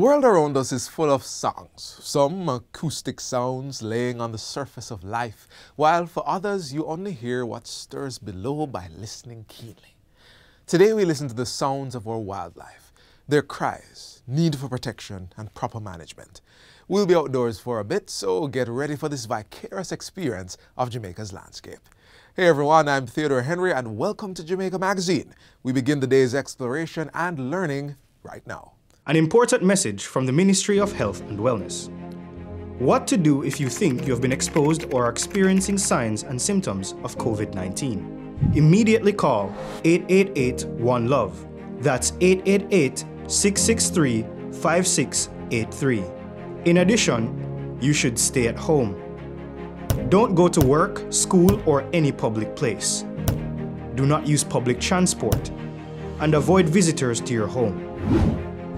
world around us is full of songs, some acoustic sounds laying on the surface of life, while for others you only hear what stirs below by listening keenly. Today we listen to the sounds of our wildlife, their cries, need for protection and proper management. We'll be outdoors for a bit, so get ready for this vicarious experience of Jamaica's landscape. Hey everyone, I'm Theodore Henry and welcome to Jamaica Magazine. We begin the day's exploration and learning right now. An important message from the Ministry of Health and Wellness. What to do if you think you have been exposed or are experiencing signs and symptoms of COVID-19. Immediately call 888-1-LOVE. That's 888-663-5683. In addition, you should stay at home. Don't go to work, school, or any public place. Do not use public transport, and avoid visitors to your home.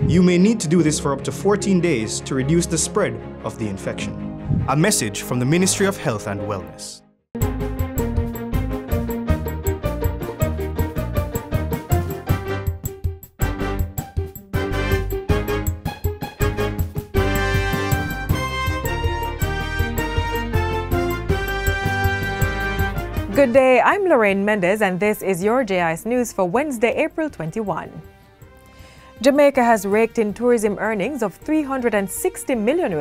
You may need to do this for up to 14 days to reduce the spread of the infection. A message from the Ministry of Health and Wellness. Good day, I'm Lorraine Mendez and this is your JIS News for Wednesday, April 21. Jamaica has raked in tourism earnings of $360 million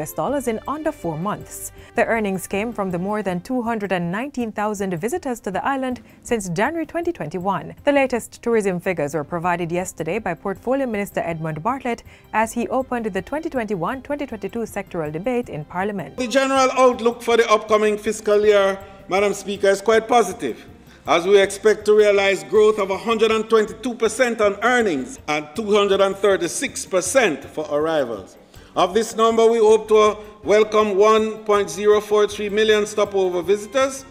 in under 4 months. The earnings came from the more than 219,000 visitors to the island since January 2021. The latest tourism figures were provided yesterday by Portfolio Minister Edmund Bartlett as he opened the 2021-2022 sectoral debate in Parliament. The general outlook for the upcoming fiscal year, Madam Speaker, is quite positive, as we expect to realize growth of 122% on earnings and 236% for arrivals. Of this number, we hope to welcome 1.043 million stopover visitors,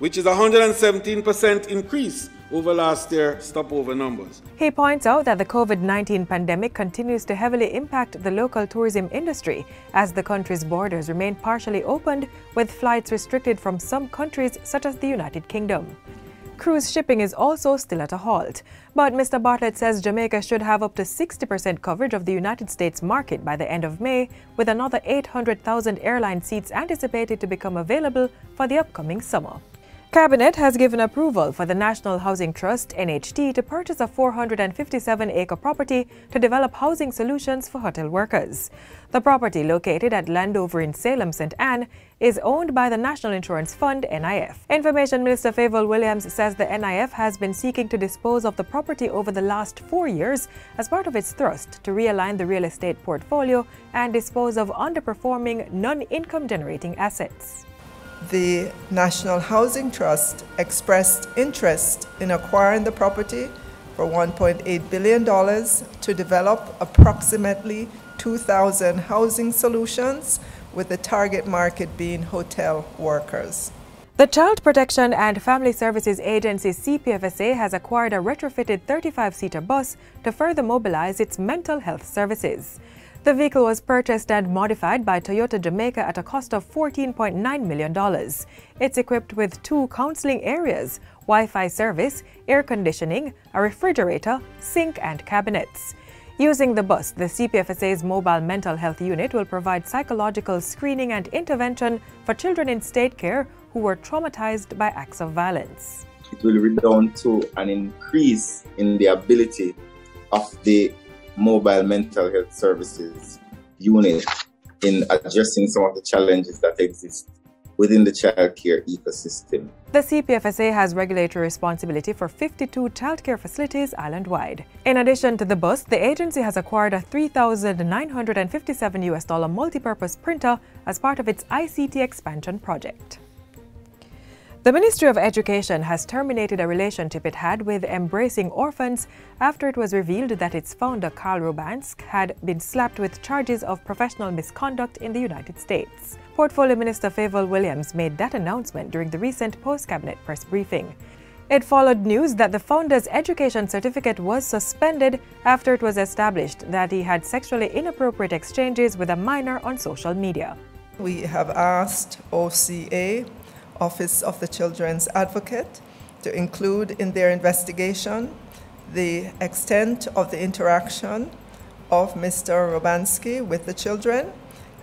which is a 117% increase over last year's stopover numbers. He points out that the COVID-19 pandemic continues to heavily impact the local tourism industry as the country's borders remain partially opened, with flights restricted from some countries such as the United Kingdom. Cruise shipping is also still at a halt, but Mr. Bartlett says Jamaica should have up to 60% coverage of the United States market by the end of May, with another 800,000 airline seats anticipated to become available for the upcoming summer. Cabinet has given approval for the National Housing Trust (NHT) to purchase a 457-acre property to develop housing solutions for hotel workers. The property, located at Landover in Salem, St. Anne, is owned by the National Insurance Fund (NIF). Information Minister Favour Williams says the NIF has been seeking to dispose of the property over the last 4 years as part of its thrust to realign the real estate portfolio and dispose of underperforming non-income generating assets. The National Housing Trust expressed interest in acquiring the property for $1.8 billion to develop approximately 2,000 housing solutions, with the target market being hotel workers. The Child Protection and Family Services Agency CPFSA has acquired a retrofitted 35-seater bus to further mobilize its mental health services. The vehicle was purchased and modified by Toyota Jamaica at a cost of $14.9 million. It's equipped with 2 counseling areas, Wi-Fi service, air conditioning, a refrigerator, sink and cabinets. Using the bus, the CPFSA's mobile mental health unit will provide psychological screening and intervention for children in state care who were traumatized by acts of violence. It will redound to an increase in the ability of the mobile mental health services unit in addressing some of the challenges that exist within the childcare ecosystem. The CPFSA has regulatory responsibility for 52 childcare facilities island-wide. In addition to the bus, the agency has acquired a $3,957 multi-purpose printer as part of its ICT expansion project. The Ministry of Education has terminated a relationship it had with Embracing Orphans after it was revealed that its founder, Carl Rubansk, had been slapped with charges of professional misconduct in the United States. Portfolio Minister Favour Williams made that announcement during the recent post-cabinet press briefing. It followed news that the founder's education certificate was suspended after it was established that he had sexually inappropriate exchanges with a minor on social media. We have asked OCA, Office of the Children's Advocate, to include in their investigation the extent of the interaction of Mr. Robansky with the children,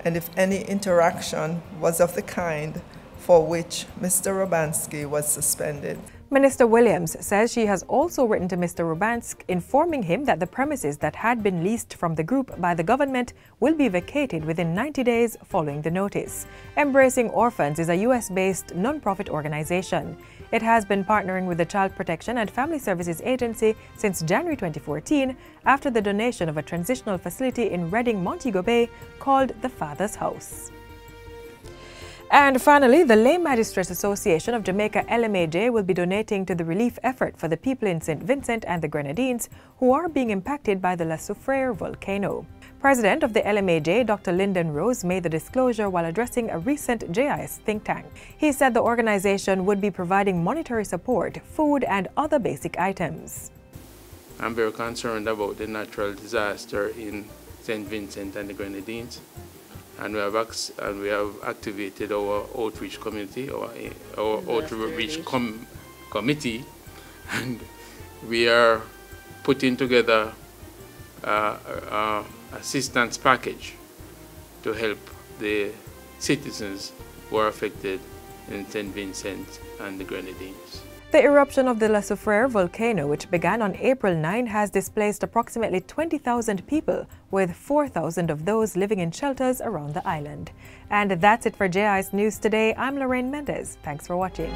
and if any interaction was of the kind for which Mr. Robansky was suspended. Minister Williams says she has also written to Mr. Robansky informing him that the premises that had been leased from the group by the government will be vacated within 90 days following the notice. Embracing Orphans is a US-based non-profit organization. It has been partnering with the Child Protection and Family Services Agency since January 2014 after the donation of a transitional facility in Reading, Montego Bay called the Father's House. And finally, the Lay Magistrates Association of Jamaica LMAJ will be donating to the relief effort for the people in St. Vincent and the Grenadines who are being impacted by the La Soufriere volcano. President of the LMAJ, Dr. Lyndon Rose, made the disclosure while addressing a recent JIS think tank. He said the organization would be providing monetary support, food and other basic items. I'm very concerned about the natural disaster in St. Vincent and the Grenadines. And we have activated our outreach community, our outreach committee, and we are putting together assistance package to help the citizens who are affected in St. Vincent and the Grenadines. The eruption of the La Soufriere volcano, which began on April 9, has displaced approximately 20,000 people, with 4,000 of those living in shelters around the island. And that's it for JIS News Today. I'm Lorraine Mendez. Thanks for watching.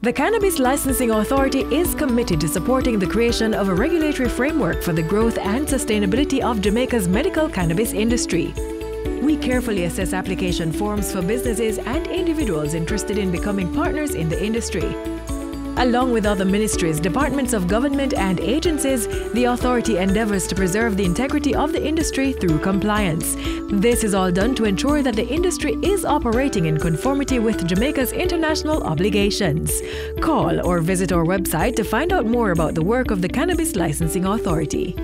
The Cannabis Licensing Authority is committed to supporting the creation of a regulatory framework for the growth and sustainability of Jamaica's medical cannabis industry. We carefully assess application forms for businesses and individuals interested in becoming partners in the industry. Along with other ministries, departments of government and agencies, the authority endeavors to preserve the integrity of the industry through compliance. This is all done to ensure that the industry is operating in conformity with Jamaica's international obligations. Call or visit our website to find out more about the work of the Cannabis Licensing Authority.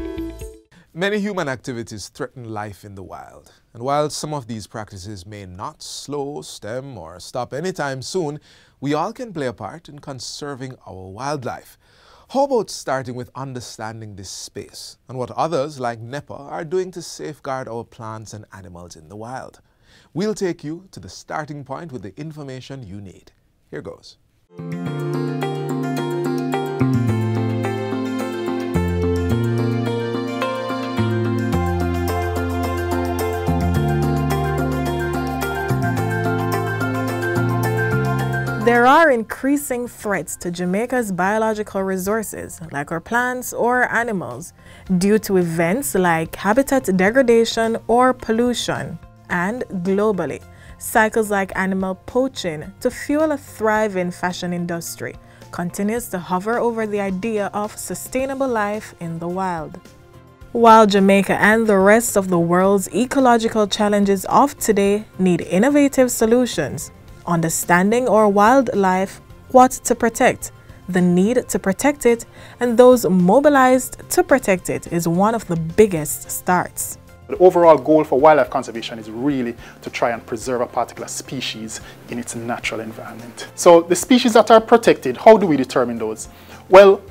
Many human activities threaten life in the wild. And while some of these practices may not slow, stem, or stop anytime soon, we all can play a part in conserving our wildlife. How about starting with understanding this space and what others like NEPA are doing to safeguard our plants and animals in the wild? We'll take you to the starting point with the information you need. Here goes. There are increasing threats to Jamaica's biological resources, like our plants or animals, due to events like habitat degradation or pollution. And globally, cycles like animal poaching to fuel a thriving fashion industry continues to hover over the idea of sustainable life in the wild. While Jamaica and the rest of the world's ecological challenges of today need innovative solutions, understanding our wildlife, what to protect, the need to protect it, and those mobilized to protect it is one of the biggest starts. The overall goal for wildlife conservation is really to try and preserve a particular species in its natural environment. So the species that are protected, how do we determine those? Well,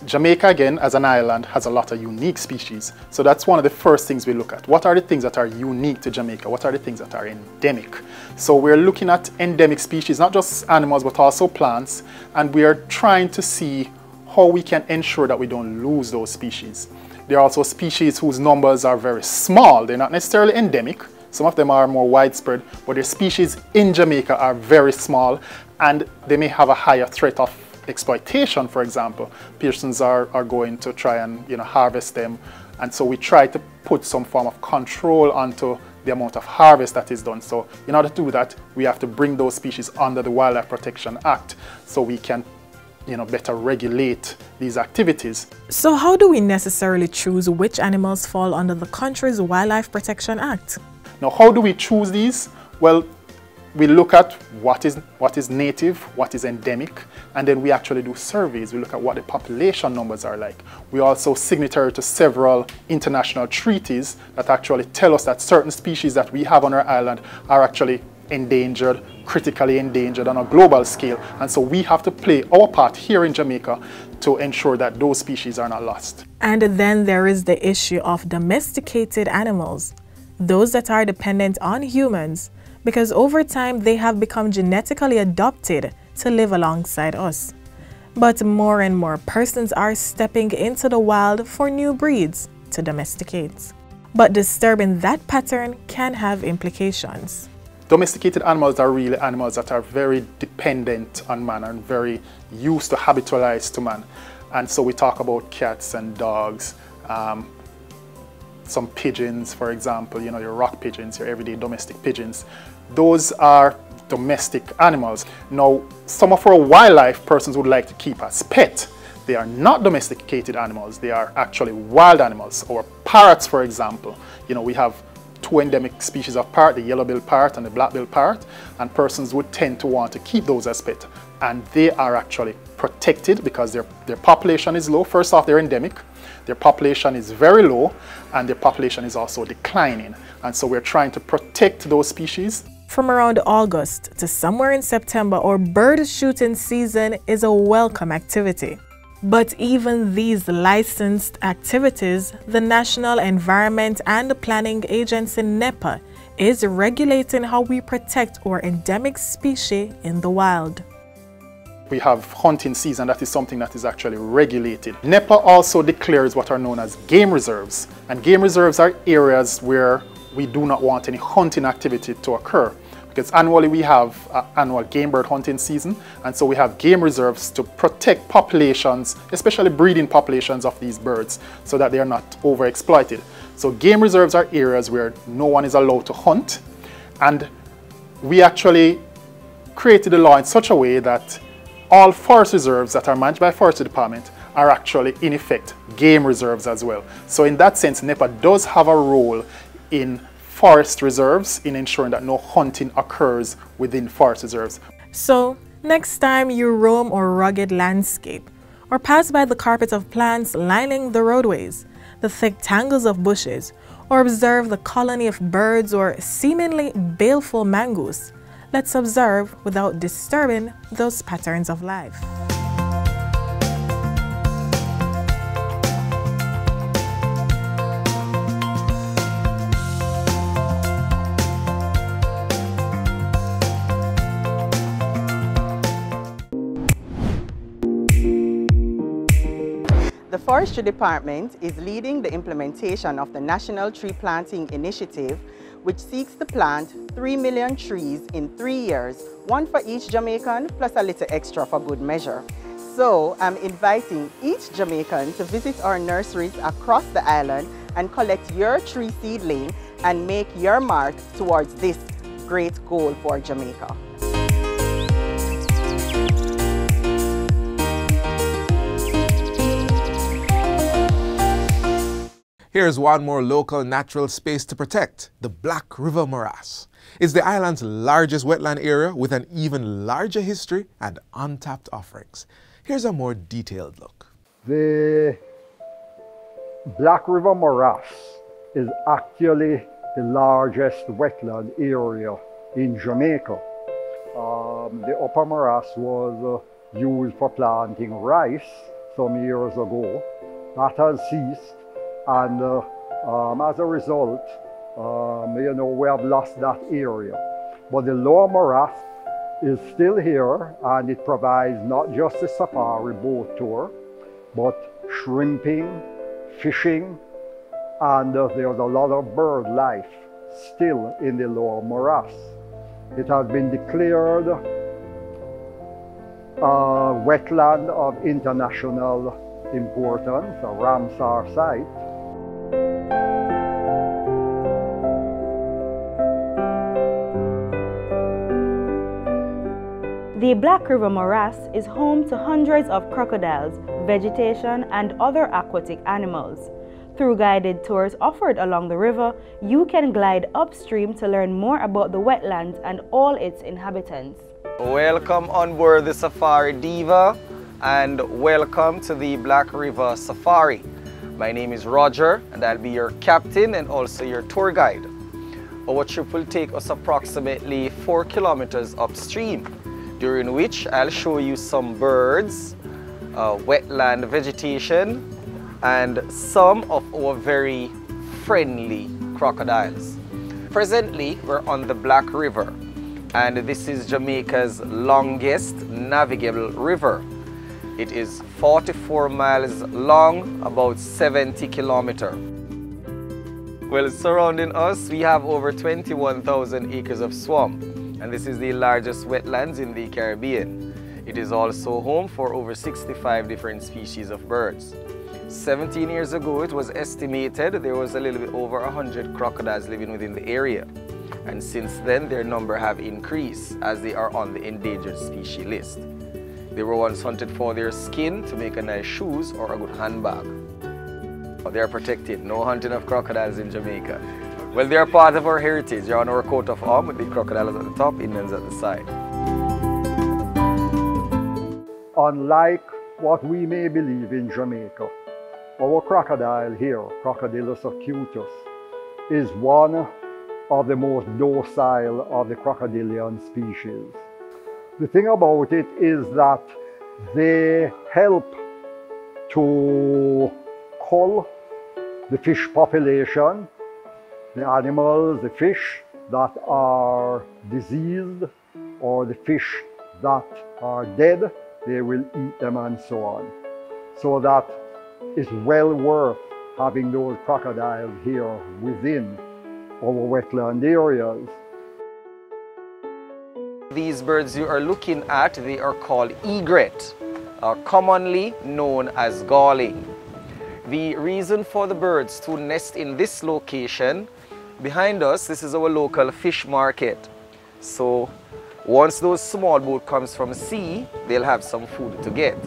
Jamaica, again, as an island, has a lot of unique species. So that's one of the first things we look at. What are the things that are unique to Jamaica? What are the things that are endemic? So we're looking at endemic species, not just animals, but also plants. And we are trying to see how we can ensure that we don't lose those species. There are also species whose numbers are very small. They're not necessarily endemic. Some of them are more widespread, but their species in Jamaica are very small, and they may have a higher threat of exploitation. For example, persons are going to try and harvest them, and so we try to put some form of control onto the amount of harvest that is done. So in order to do that, we have to bring those species under the Wildlife Protection Act so we can better regulate these activities. So how do we necessarily choose which animals fall under the country's Wildlife Protection Act? Now, how do we choose these? Well, We look at what is native, what is endemic, and then we actually do surveys. We look at what the population numbers are like. We also signatory to several international treaties that actually tell us that certain species that we have on our island are actually endangered, critically endangered on a global scale. And so we have to play our part here in Jamaica to ensure that those species are not lost. And then there is the issue of domesticated animals, those that are dependent on humans, because over time they have become genetically adopted to live alongside us. But more and more persons are stepping into the wild for new breeds to domesticate. But disturbing that pattern can have implications. Domesticated animals are really animals that are very dependent on man and very used to habitualize to man. And so we talk about cats and dogs, some pigeons, for example, you know, your rock pigeons, your everyday domestic pigeons. Those are domestic animals. Now, some of our wildlife persons would like to keep as pet. They are not domesticated animals. They are actually wild animals. Our parrots, for example, you know, we have two endemic species of parrot, the yellow-billed parrot and the black-billed parrot, and persons would tend to want to keep those as pet. And they are actually protected because their population is low. First off, they're endemic. Their population is very low, and their population is also declining. And so we're trying to protect those species. From around August to somewhere in September, our bird shooting season is a welcome activity. But even these licensed activities, the National Environment and Planning Agency NEPA is regulating how we protect our endemic species in the wild. We have hunting season, that is something that is actually regulated. NEPA also declares what are known as game reserves. And game reserves are areas where we do not want any hunting activity to occur. Because annually we have an annual game bird hunting season, and so we have game reserves to protect populations, especially breeding populations of these birds, so that they are not overexploited. So game reserves are areas where no one is allowed to hunt, and we actually created a law in such a way that all forest reserves that are managed by Forestry Department are actually, in effect, game reserves as well. So in that sense, NEPA does have a role in forest reserves in ensuring that no hunting occurs within forest reserves. So, next time you roam our rugged landscape, or pass by the carpet of plants lining the roadways, the thick tangles of bushes, or observe the colony of birds or seemingly baleful mongoose, let's observe without disturbing those patterns of life. The Forestry Department is leading the implementation of the National Tree Planting Initiative, which seeks to plant 3 million trees in 3 years, one for each Jamaican plus a little extra for good measure. So I'm inviting each Jamaican to visit our nurseries across the island and collect your tree seedling and make your mark towards this great goal for Jamaica. Here's one more local natural space to protect, the Black River Morass. It's the island's largest wetland area with an even larger history and untapped offerings. Here's a more detailed look. The Black River Morass is actually the largest wetland area in Jamaica. The upper morass was used for planting rice some years ago. That has ceased. And as a result, we have lost that area. But the lower morass is still here, and it provides not just a safari boat tour, but shrimping, fishing, and there's a lot of bird life still in the lower morass. It has been declared a wetland of international importance, a Ramsar site. The Black River Morass is home to hundreds of crocodiles, vegetation, and other aquatic animals. Through guided tours offered along the river, you can glide upstream to learn more about the wetlands and all its inhabitants. Welcome on board the Safari Diva and welcome to the Black River Safari. My name is Roger and I'll be your captain and also your tour guide. Our trip will take us approximately 4 kilometers upstream, during which I'll show you some birds, wetland vegetation, and some of our very friendly crocodiles. Presently, we're on the Black River, and this is Jamaica's longest navigable river. It is 44 miles long, about 70 kilometers. Well, surrounding us, we have over 21,000 acres of swamp, and this is the largest wetlands in the Caribbean. It is also home for over 65 different species of birds. 17 years ago, it was estimated there was a little bit over 100 crocodiles living within the area. And since then, their number have increased as they are on the endangered species list. They were once hunted for their skin to make a nice shoes or a good handbag. They are protected. No hunting of crocodiles in Jamaica. Well, they are part of our heritage. They're on our coat of arms with the crocodiles at the top, Indians at the side. Unlike what we may believe in Jamaica, our crocodile here, Crocodilus acutus, is one of the most docile of the crocodilian species. The thing about it is that they help to cull the fish population, the animals, the fish that are diseased or the fish that are dead, they will eat them and so on. So that it's well worth having those crocodiles here within our wetland areas. These birds you are looking at, they are called egret, commonly known as galling. The reason for the birds to nest in this location, behind us, this is our local fish market. So once those small boat comes from sea, they'll have some food to get.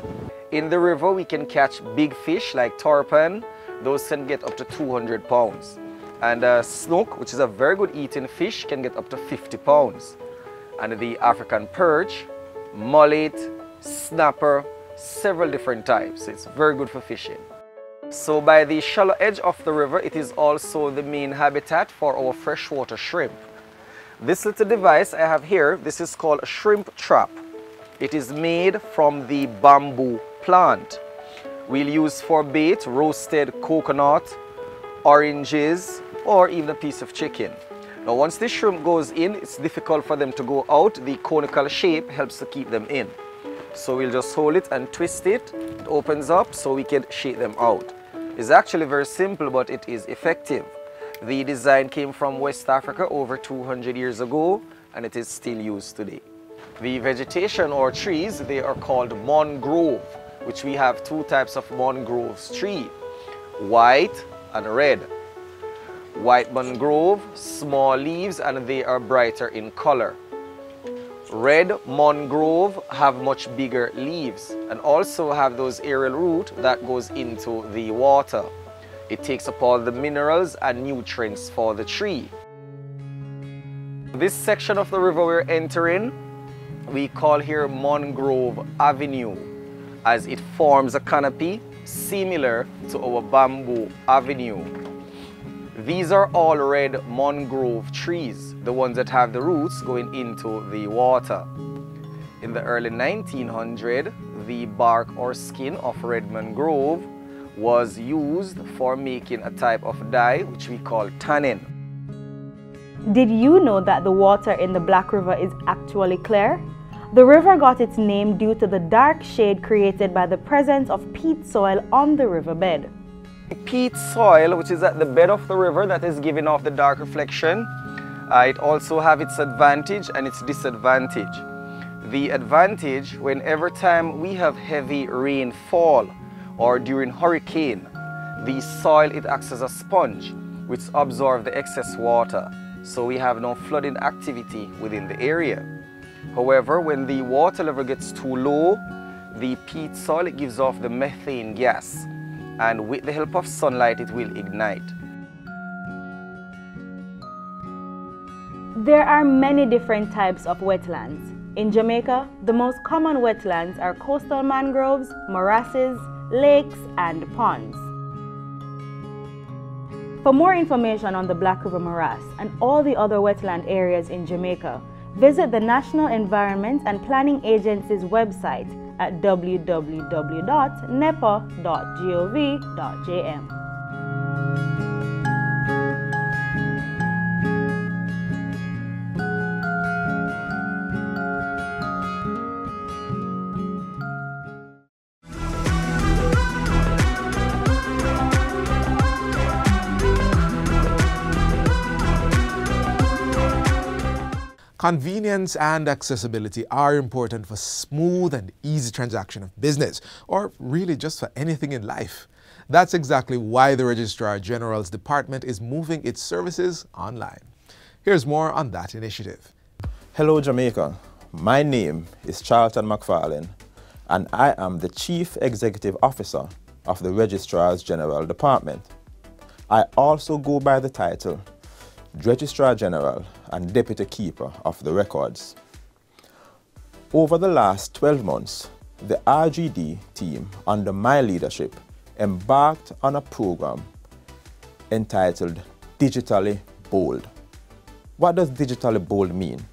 In the river, we can catch big fish like tarpon. Those can get up to 200 pounds. And snook, which is a very good eating fish, can get up to 50 pounds. And the African perch, mullet, snapper, several different types. It's very good for fishing. So by the shallow edge of the river, it is also the main habitat for our freshwater shrimp. This little device I have here, this is called a shrimp trap. It is made from the bamboo plant. We'll use for bait roasted coconut, oranges, or even a piece of chicken. Now once the shrimp goes in, it's difficult for them to go out. The conical shape helps to keep them in. So we'll just hold it and twist it. It opens up so we can shake them out. It's actually very simple, but it is effective. The design came from West Africa over 200 years ago, and it is still used today. The vegetation or trees, they are called mangrove, which we have two types of mangroves tree, white and red. White mangrove, small leaves, and they are brighter in color. Red mangrove have much bigger leaves and also have those aerial root that goes into the water. It takes up all the minerals and nutrients for the tree. This section of the river we're entering, we call here Mangrove Avenue, as it forms a canopy similar to our Bamboo Avenue. These are all red mangrove trees, the ones that have the roots going into the water. In the early 1900s, the bark or skin of red mangrove was used for making a type of dye which we call tannin. Did you know that the water in the Black River is actually clear? The river got its name due to the dark shade created by the presence of peat soil on the riverbed. Peat soil, which is at the bed of the river, that is giving off the dark reflection. It also has its advantage and its disadvantage. The advantage, whenever time we have heavy rainfall or during hurricane, the soil, it acts as a sponge which absorbs the excess water. So we have no flooding activity within the area. However, when the water level gets too low, the peat soil, it gives off the methane gas. and with the help of sunlight it will ignite. There are many different types of wetlands. In Jamaica, the most common wetlands are coastal mangroves, morasses, lakes, and ponds. For more information on the Black River Morass and all the other wetland areas in Jamaica, visit the National Environment and Planning Agency's website at www.nepa.gov.jm. Convenience and accessibility are important for smooth and easy transaction of business, or really just for anything in life. That's exactly why the Registrar General's Department is moving its services online. Here's more on that initiative. Hello Jamaica, my name is Charlton McFarlane and I am the Chief Executive Officer of the Registrar's General Department. I also go by the title Registrar General and Deputy Keeper of the Records. Over the last 12 months, the RGD team under my leadership embarked on a program entitled Digitally Bold. What does Digitally Bold mean?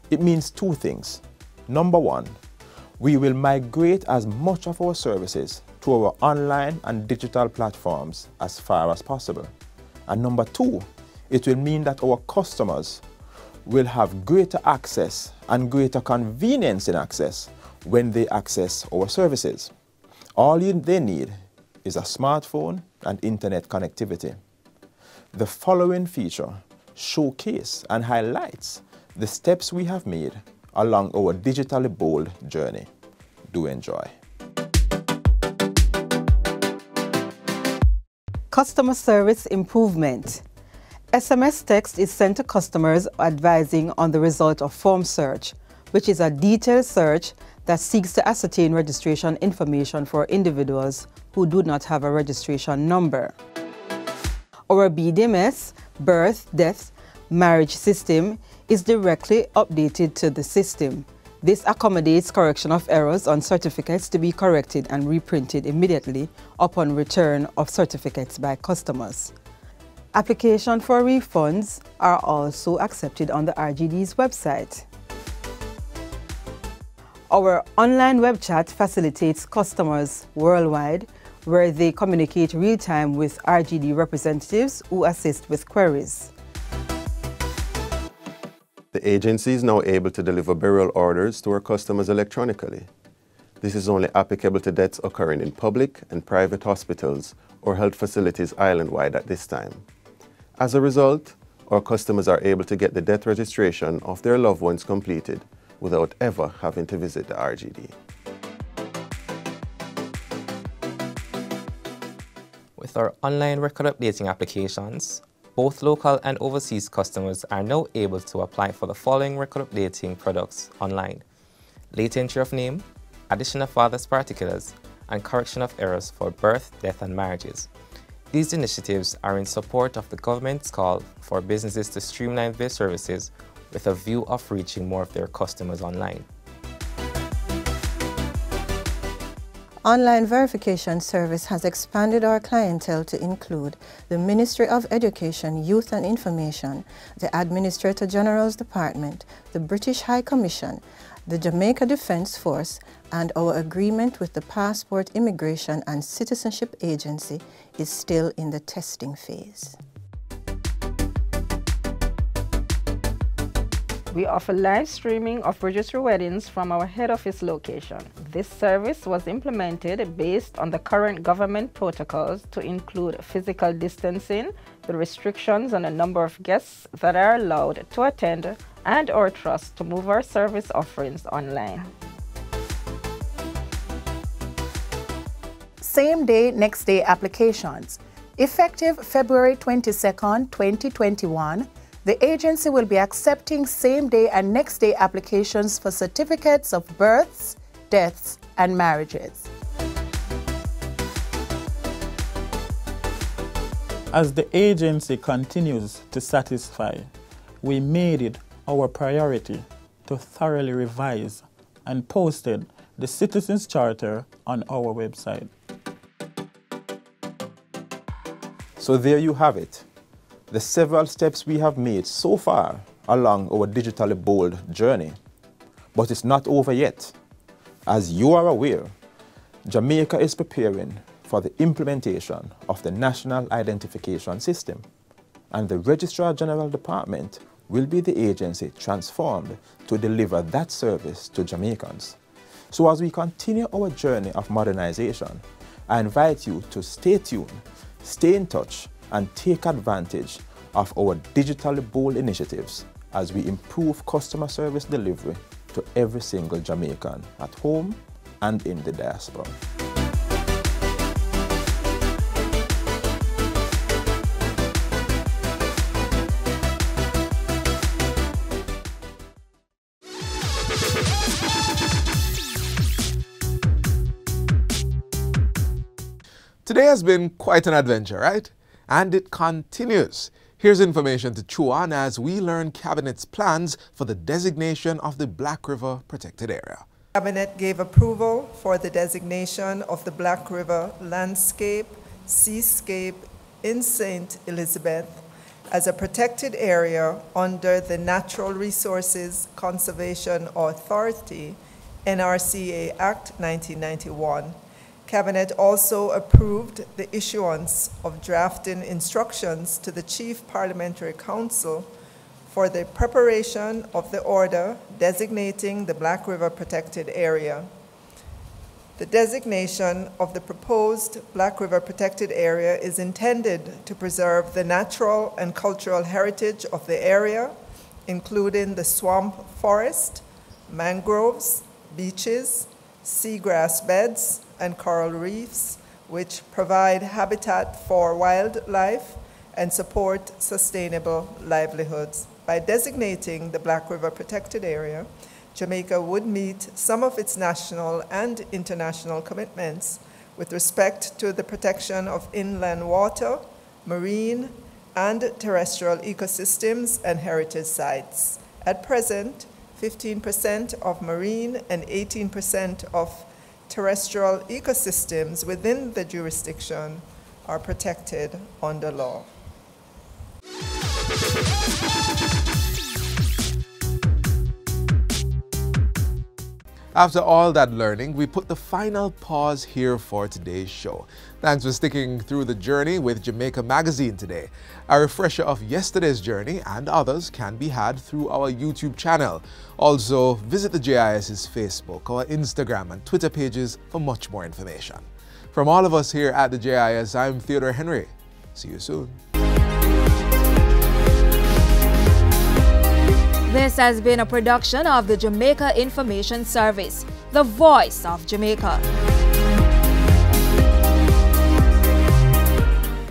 It means two things. Number one, we will migrate as much of our services to our online and digital platforms as far as possible. And number two, it will mean that our customers will have greater access and greater convenience in access when they access our services. All they need is a smartphone and internet connectivity. The following feature showcases and highlights the steps we have made along our Digitally Bold journey. Do enjoy. Customer service improvement. SMS text is sent to customers advising on the result of form search, which is a detailed search that seeks to ascertain registration information for individuals who do not have a registration number. Our BDMS, birth, death, marriage system is directly updated to the system. This accommodates correction of errors on certificates to be corrected and reprinted immediately upon return of certificates by customers. Application for refunds are also accepted on the RGD's website. Our online web chat facilitates customers worldwide where they communicate real-time with RGD representatives who assist with queries. The agency is now able to deliver burial orders to our customers electronically. This is only applicable to deaths occurring in public and private hospitals or health facilities island-wide at this time. As a result, our customers are able to get the death registration of their loved ones completed without ever having to visit the RGD. With our online record updating applications, both local and overseas customers are now able to apply for the following record updating products online: late entry of name, addition of father's particulars, and correction of errors for birth, death, and marriages. These initiatives are in support of the government's call for businesses to streamline their services with a view of reaching more of their customers online. Online verification service has expanded our clientele to include the Ministry of Education, Youth and Information, the Administrator General's Department, the British High Commission, the Jamaica Defence Force, and our agreement with the Passport, Immigration and Citizenship Agency is still in the testing phase. We offer live streaming of registry weddings from our head office location. This service was implemented based on the current government protocols to include physical distancing, the restrictions on the number of guests that are allowed to attend, and our trust to move our service offerings online. Same-day, next-day applications. Effective February 22nd, 2021, the agency will be accepting same-day and next-day applications for certificates of births, deaths, and marriages. As the agency continues to satisfy, we made it our priority to thoroughly revise and posted the Citizens Charter on our website. So there you have it, the several steps we have made so far along our digitally bold journey. But it's not over yet. As you are aware, Jamaica is preparing for the implementation of the National Identification System, and the Registrar General Department will be the agency transformed to deliver that service to Jamaicans. So as we continue our journey of modernization, I invite you to stay tuned, stay in touch, and take advantage of our digitally bold initiatives as we improve customer service delivery to every single Jamaican at home and in the diaspora. Today has been quite an adventure, right? And it continues. Here's information to chew on as we learn Cabinet's plans for the designation of the Black River Protected Area. Cabinet gave approval for the designation of the Black River landscape, seascape in St. Elizabeth as a protected area under the Natural Resources Conservation Authority, NRCA Act 1991. Cabinet also approved the issuance of drafting instructions to the Chief Parliamentary Council for the preparation of the order designating the Black River Protected Area. The designation of the proposed Black River Protected Area is intended to preserve the natural and cultural heritage of the area, including the swamp forest, mangroves, beaches, seagrass beds, and coral reefs, which provide habitat for wildlife and support sustainable livelihoods. By designating the Black River Protected Area, Jamaica would meet some of its national and international commitments with respect to the protection of inland water, marine, and terrestrial ecosystems and heritage sites. At present, 15% of marine and 18% of terrestrial ecosystems within the jurisdiction are protected under law. After all that learning, we put the final pause here for today's show. Thanks for sticking through the journey with Jamaica Magazine today. A refresher of yesterday's journey and others can be had through our YouTube channel. Also, visit the JIS's Facebook, our Instagram and Twitter pages for much more information. From all of us here at the JIS, I'm Theodore Henry. See you soon. This has been a production of the Jamaica Information Service, the voice of Jamaica.